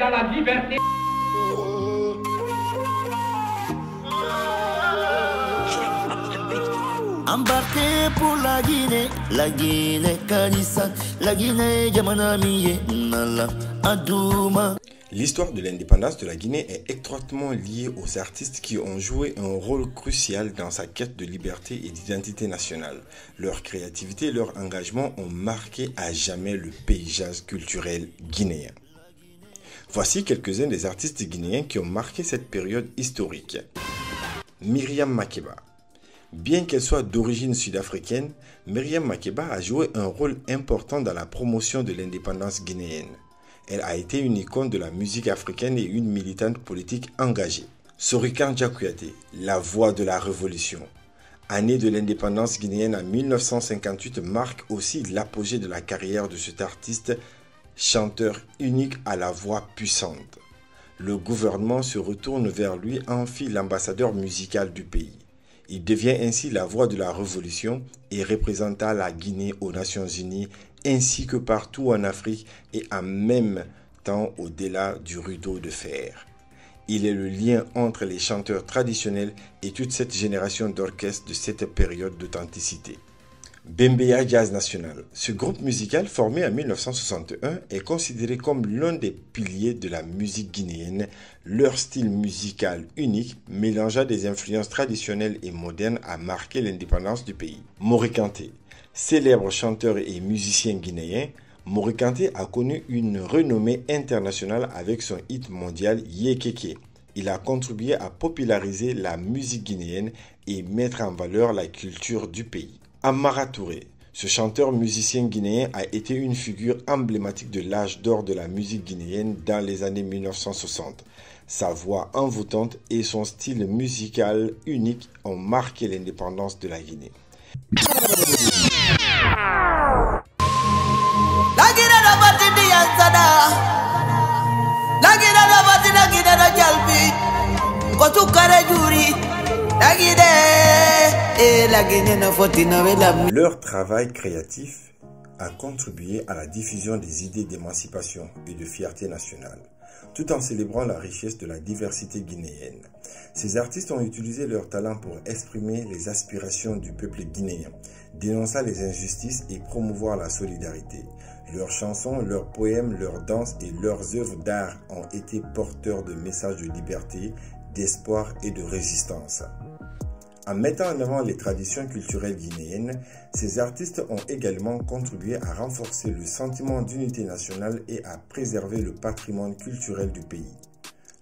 dans la liberté. Embarqué pour la Guinée Kalissa, la Guinée Yamanamiye, Nala, Adouma. L'histoire de l'indépendance de la Guinée est étroitement liée aux artistes qui ont joué un rôle crucial dans sa quête de liberté et d'identité nationale. Leur créativité et leur engagement ont marqué à jamais le paysage culturel guinéen. Voici quelques-uns des artistes guinéens qui ont marqué cette période historique. Myriam Makeba. Bien qu'elle soit d'origine sud-africaine, Myriam Makeba a joué un rôle important dans la promotion de l'indépendance guinéenne. Elle a été une icône de la musique africaine et une militante politique engagée. Sorikan Kouyaté, la voix de la révolution. Année de l'indépendance guinéenne en 1958 marque aussi l'apogée de la carrière de cet artiste, chanteur unique à la voix puissante. Le gouvernement se retourne vers lui en fit l'ambassadeur musical du pays. Il devient ainsi la voix de la révolution et représenta la Guinée aux Nations Unies ainsi que partout en Afrique et en même temps au-delà du rideau de fer. Il est le lien entre les chanteurs traditionnels et toute cette génération d'orchestres de cette période d'authenticité. Bembeya Jazz National. Ce groupe musical formé en 1961 est considéré comme l'un des piliers de la musique guinéenne. Leur style musical unique, mélangeant des influences traditionnelles et modernes, a marqué l'indépendance du pays. Mori Kanté. Célèbre chanteur et musicien guinéen, Mori Kanté a connu une renommée internationale avec son hit mondial Yekeke. Il a contribué à populariser la musique guinéenne et mettre en valeur la culture du pays. Amara Touré, ce chanteur musicien guinéen a été une figure emblématique de l'âge d'or de la musique guinéenne dans les années 1960. Sa voix envoûtante et son style musical unique ont marqué l'indépendance de la Guinée. Leur travail créatif a contribué à la diffusion des idées d'émancipation et de fierté nationale, tout en célébrant la richesse de la diversité guinéenne. Ces artistes ont utilisé leur talent pour exprimer les aspirations du peuple guinéen, dénonçant les injustices et promouvoir la solidarité. Leurs chansons, leurs poèmes, leurs danses et leurs œuvres d'art ont été porteurs de messages de liberté, d'espoir et de résistance. En mettant en avant les traditions culturelles guinéennes, ces artistes ont également contribué à renforcer le sentiment d'unité nationale et à préserver le patrimoine culturel du pays.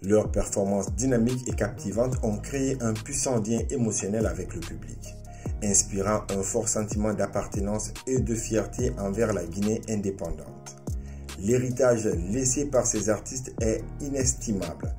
Leurs performances dynamiques et captivantes ont créé un puissant lien émotionnel avec le public, inspirant un fort sentiment d'appartenance et de fierté envers la Guinée indépendante. L'héritage laissé par ces artistes est inestimable.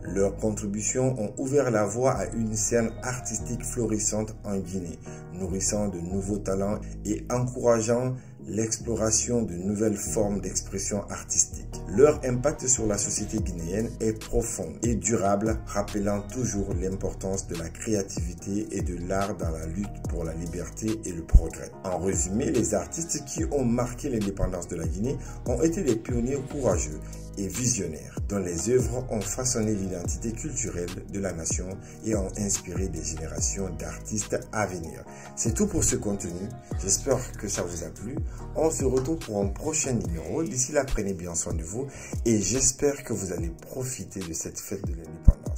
Leurs contributions ont ouvert la voie à une scène artistique florissante en Guinée, nourrissant de nouveaux talents et encourageant l'exploration de nouvelles formes d'expression artistique. Leur impact sur la société guinéenne est profond et durable, rappelant toujours l'importance de la créativité et de l'art dans la lutte pour la liberté et le progrès. En résumé, les artistes qui ont marqué l'indépendance de la Guinée ont été des pionniers courageux et visionnaires, dont les œuvres ont façonné l'identité culturelle de la nation et ont inspiré des générations d'artistes à venir. C'est tout pour ce contenu, j'espère que ça vous a plu. On se retrouve pour un prochain numéro. D'ici là, prenez bien soin de vous et j'espère que vous allez profiter de cette fête de l'indépendance.